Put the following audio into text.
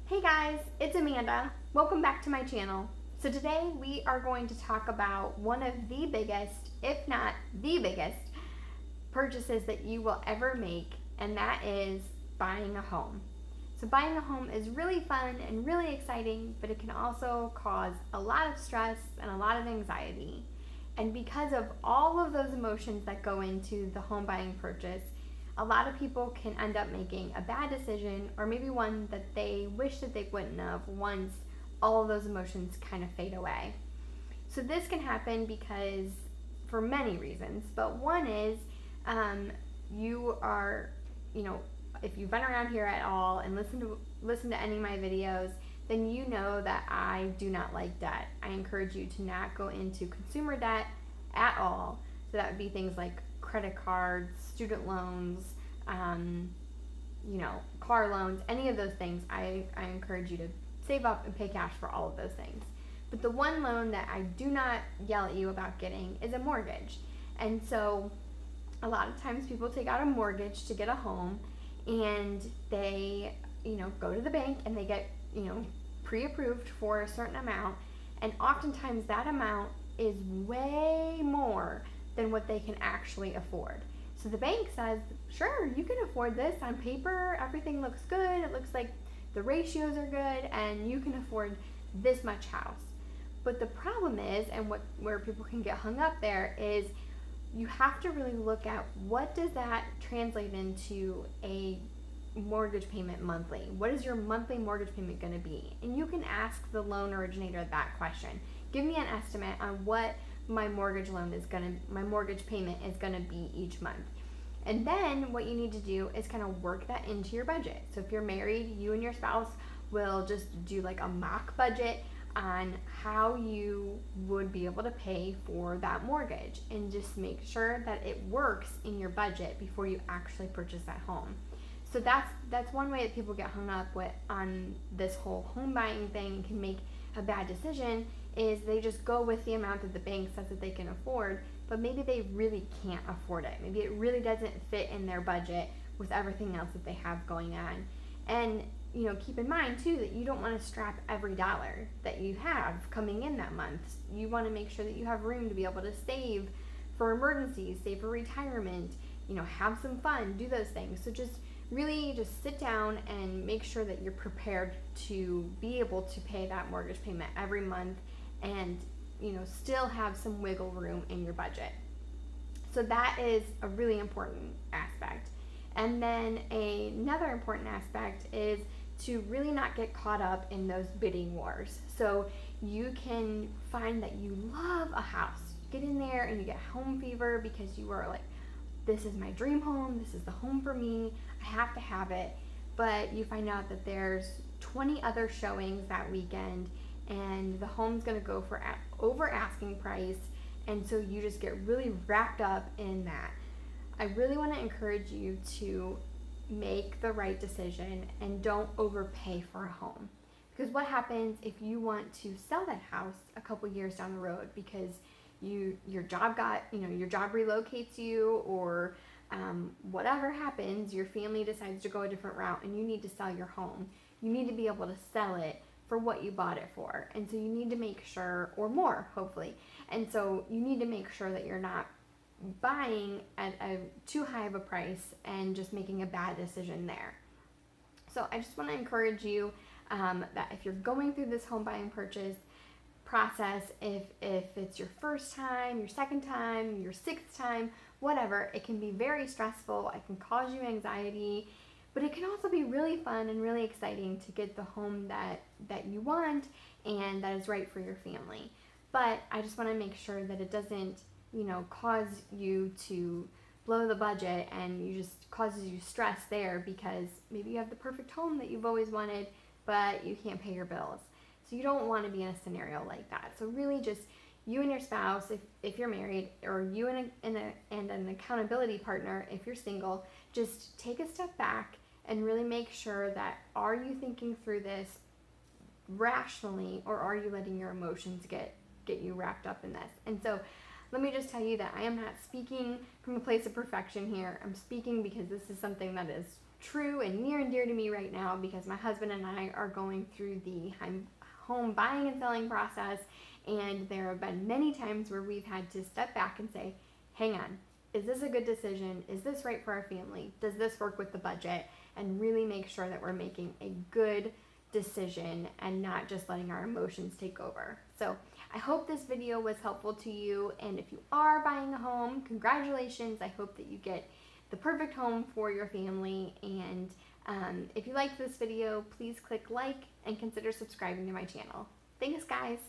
Hey guys, it's Amanda. Welcome back to my channel. So today we are going to talk about one of the biggest, if not the biggest, purchases that you will ever make, and that is buying a home. So buying a home is really fun and really exciting, but it can also cause a lot of stress and a lot of anxiety. And because of all of those emotions that go into the home buying purchase, a lot of people can end up making a bad decision, or maybe one that they wish that they wouldn't have once all of those emotions kind of fade away. So this can happen because for many reasons, but one is you are, if you've been around here at all and listen to any of my videos, then you know that I do not like debt. I encourage you to not go into consumer debt at all. So that would be things like credit cards, student loans, car loans, any of those things. I encourage you to save up and pay cash for all of those things. But the one loan that I do not yell at you about getting is a mortgage. And so a lot of times people take out a mortgage to get a home, and they, go to the bank and they get, pre-approved for a certain amount. And oftentimes that amount is way more than what they can actually afford. So the bank says, sure, you can afford this. On paper, everything looks good. It looks like the ratios are good and you can afford this much house. But the problem is, and where people can get hung up there, is you have to really look at what does that translate into a mortgage payment monthly. What is your monthly mortgage payment going to be? And you can ask the loan originator that question. Give me an estimate on what my mortgage payment is going to be each month. And then what you need to do is kind of work that into your budget. So if you're married, you and your spouse will just do like a mock budget on how you would be able to pay for that mortgage, and just make sure that it works in your budget before you actually purchase that home. So that's one way that people get hung up with on this whole home buying thing and can make a bad decision, is they just go with the amount that the bank says that they can afford, but maybe they really can't afford it. Maybe it really doesn't fit in their budget with everything else that they have going on. And keep in mind too that you don't want to strap every dollar that you have coming in that month. You want to make sure that you have room to be able to save for emergencies, save for retirement, have some fun, do those things. So just sit down and make sure that you're prepared to be able to pay that mortgage payment every month, and still have some wiggle room in your budget. So that is a really important aspect. And then another important aspect is to really not get caught up in those bidding wars. So you can find that you love a house. You get in there and you get home fever because you are like, this is my dream home, this is the home for me, I have to have it. But you find out that there's 20 other showings that weekend, and the home's gonna go for over asking price, and so you just get really wrapped up in that. I really want to encourage you to make the right decision and don't overpay for a home. Because what happens if you want to sell that house a couple years down the road because your job relocates you, or whatever happens, your family decides to go a different route and you need to sell your home. You need to be able to sell it for what you bought it for. And so you need to make sure, or more hopefully, and so you need to make sure that you're not buying at a too high of a price and just making a bad decision there. So I just want to encourage you that if you're going through this home buying purchase process, if it's your first time, your second time, your sixth time, whatever, it can be very stressful. It can cause you anxiety, but it can also be really fun and really exciting to get the home that you want and that is right for your family. But I just want to make sure that it doesn't cause you to blow the budget, and you just causes you stress there because maybe you have the perfect home that you've always wanted, but you can't pay your bills. So you don't want to be in a scenario like that. So really just you and your spouse, if you're married, or you and an accountability partner if you're single, just take a step back and really make sure that, are you thinking through this rationally, or are you letting your emotions get you wrapped up in this? And so let me just tell you that I am not speaking from a place of perfection here. I'm speaking because this is something that is true and near and dear to me right now because my husband and I are going through the home buying and selling process, and there have been many times where we've had to step back and say, hang on, is this a good decision? Is this right for our family? Does this work with the budget? And really make sure that we're making a good decision and not just letting our emotions take over. So I hope this video was helpful to you, and if you are buying a home, congratulations. I hope that you get the perfect home for your family, and if you liked this video, please click like and consider subscribing to my channel. Thanks, guys.